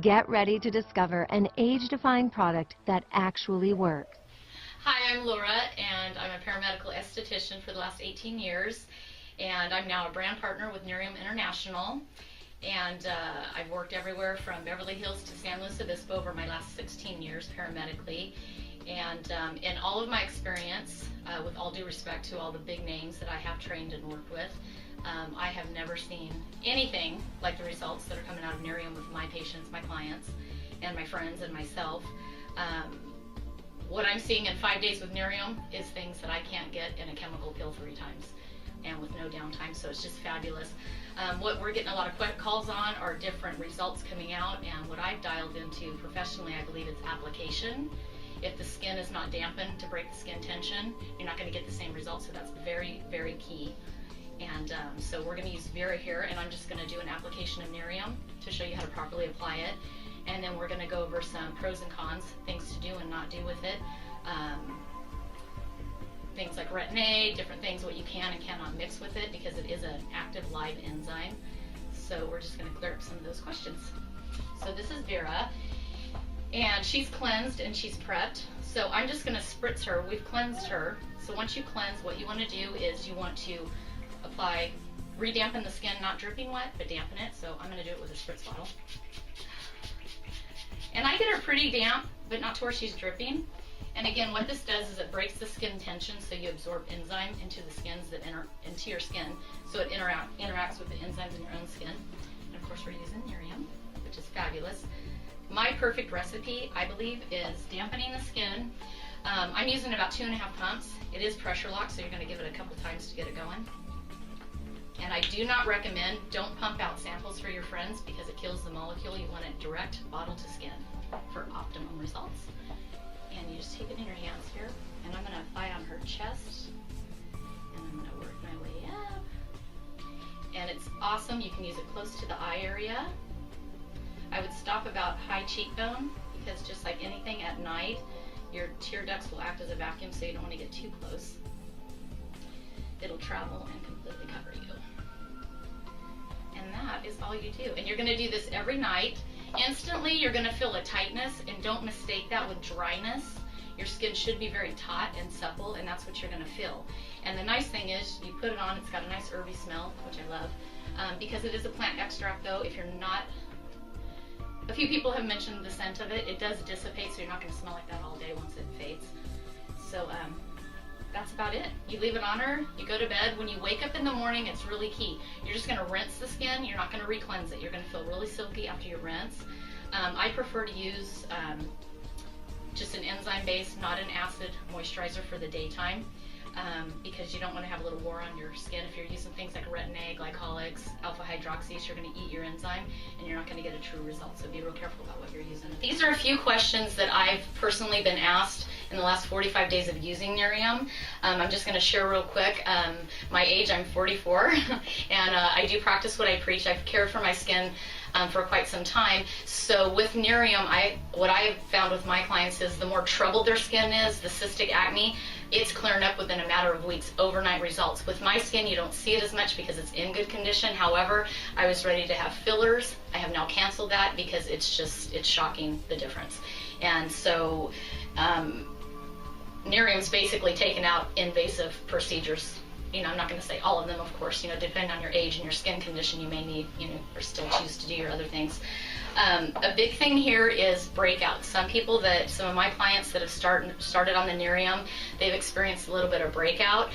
Get ready to discover an age-defying product that actually works. Hi, I'm Laura, and I'm a paramedical esthetician for the last 18 years, and I'm now a brand partner with Nerium International, and I've worked everywhere from Beverly Hills to San Luis Obispo over my last 16 years paramedically, and in all of my experience, with all due respect to all the big names that I have trained and worked with, I have never seen anything like the results that are coming out of Nerium with my patients, my clients, and my friends and myself. What I'm seeing in 5 days with Nerium is things that I can't get in a chemical pill 3 times and with no downtime, so it's just fabulous. What we're getting a lot of calls on are different results coming out, and what I've dialed into professionally, I believe it's application. If the skin is not dampened to break the skin tension, you're not going to get the same results, so that's very, very key. And so we're going to use Vera here, and I'm just going to do an application of Nerium to show you how to properly apply it. And then we're going to go over some pros and cons, things to do and not do with it. Things like retin-A, different things, what you can and cannot mix with it, because it is an active live enzyme. So we're just going to clear up some of those questions. So this is Vera, and she's cleansed and she's prepped. So I'm just going to spritz her. We've cleansed her. So once you cleanse, what you want to do is you want to apply, re-dampen the skin, not dripping wet, but dampen it. So I'm going to do it with a spritz bottle. And I get her pretty damp, but not to where she's dripping. And again, what this does is it breaks the skin tension, so you absorb enzyme into the skins that enter into your skin, so it interacts with the enzymes in your own skin. And of course, we're using Nerium, which is fabulous. My perfect recipe, I believe, is dampening the skin. I'm using about 2.5 pumps. It is pressure locked, so you're going to give it a couple times to get it going. And I do not recommend, don't pump out samples for your friends because it kills the molecule. You want it direct bottle to skin for optimum results. And you just take it in your hands here, and I'm going to apply on her chest, and I'm going to work my way up. And it's awesome. You can use it close to the eye area. I would stop about high cheekbone, because just like anything at night, your tear ducts will act as a vacuum, so you don't want to get too close. It'll travel and completely cover you. And that is all you do. And you're going to do this every night. Instantly, you're going to feel a tightness, and don't mistake that with dryness. Your skin should be very taut and supple, and that's what you're going to feel. And the nice thing is, you put it on, it's got a nice herby smell, which I love. Because it is a plant extract, though, if you're not, a few people have mentioned the scent of it. It does dissipate, so you're not going to smell like that all day once it fades. So, that's about it. You leave it on her, you go to bed. When you wake up in the morning, it's really key. You're just going to rinse the skin. You're not going to re-cleanse it. You're going to feel really silky after you rinse. I prefer to use just an enzyme-based, not an acid moisturizer for the daytime, because you don't want to have a little war on your skin. If you're using things like retin-A, glycolics, alpha hydroxys, you're going to eat your enzyme and you're not going to get a true result, so be real careful about what you're using. These are a few questions that I've personally been asked in the last 45 days of using Nerium. I'm just going to share real quick. My age, I'm 44, and I do practice what I preach. I've cared for my skin for quite some time. So with Nerium, what I've found with my clients is the more troubled their skin is, the cystic acne, it's clearing up within a matter of weeks, overnight results. With my skin, you don't see it as much because it's in good condition. However, I was ready to have fillers. I have now canceled that because it's shocking, the difference. And so Nerium's basically taken out invasive procedures. You know, I'm not going to say all of them, of course, you know, depending on your age and your skin condition, you may need, you know, or still choose to do your other things. A big thing here is breakouts. Some of my clients that have started on the Nerium, they've experienced a little bit of breakout.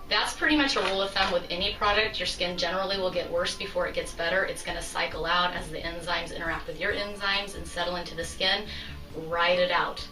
That's pretty much a rule of thumb with any product. Your skin generally will get worse before it gets better. It's going to cycle out as the enzymes interact with your enzymes and settle into the skin. Ride it out.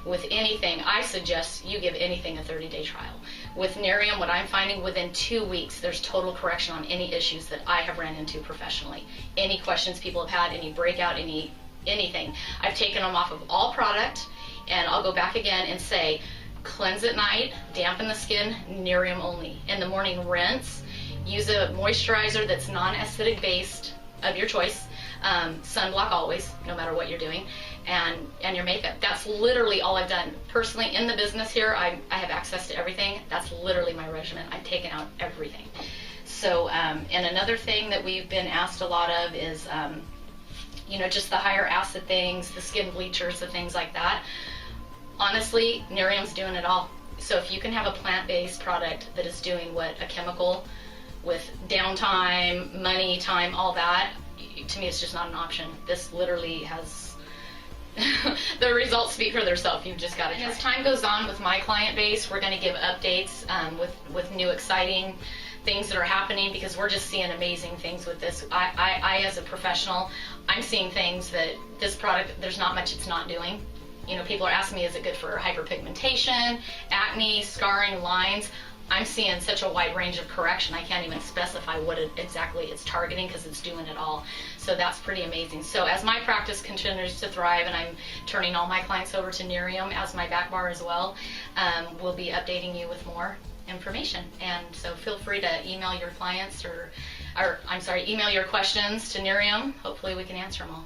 With anything, I suggest you give anything a 30-day trial. With Nerium, what I'm finding, within 2 weeks, there's total correction on any issues that I have ran into professionally. Any questions people have had, any breakout, anything. I've taken them off of all product, and I'll go back again and say, cleanse at night, dampen the skin, Nerium only. In the morning, rinse. Use a moisturizer that's non-acidic based of your choice. Sunblock always, no matter what you're doing, and your makeup. That's literally all I've done. Personally, in the business here, I have access to everything. That's literally my regimen. I've taken out everything. So, and another thing that we've been asked a lot of is you know, just the higher acid things, the skin bleachers, the things like that. Honestly, Nerium's doing it all. So if you can have a plant-based product that is doing what a chemical with downtime, money, time, all that, to me it's just not an option. This literally has the results speak for themselves. You've just got to try. As time goes on with my client base, we're going to give updates with new exciting things that are happening, because we're just seeing amazing things with this. I as a professional, I'm seeing things that this product, there's not much it's not doing. You know, people are asking me, is it good for hyperpigmentation, acne, scarring, lines? I'm seeing such a wide range of correction, I can't even specify what exactly it's targeting, because it's doing it all. So that's pretty amazing. So as my practice continues to thrive, and I'm turning all my clients over to Nerium as my back bar as well, we'll be updating you with more information. And so feel free to email your clients email your questions to Nerium. Hopefully we can answer them all.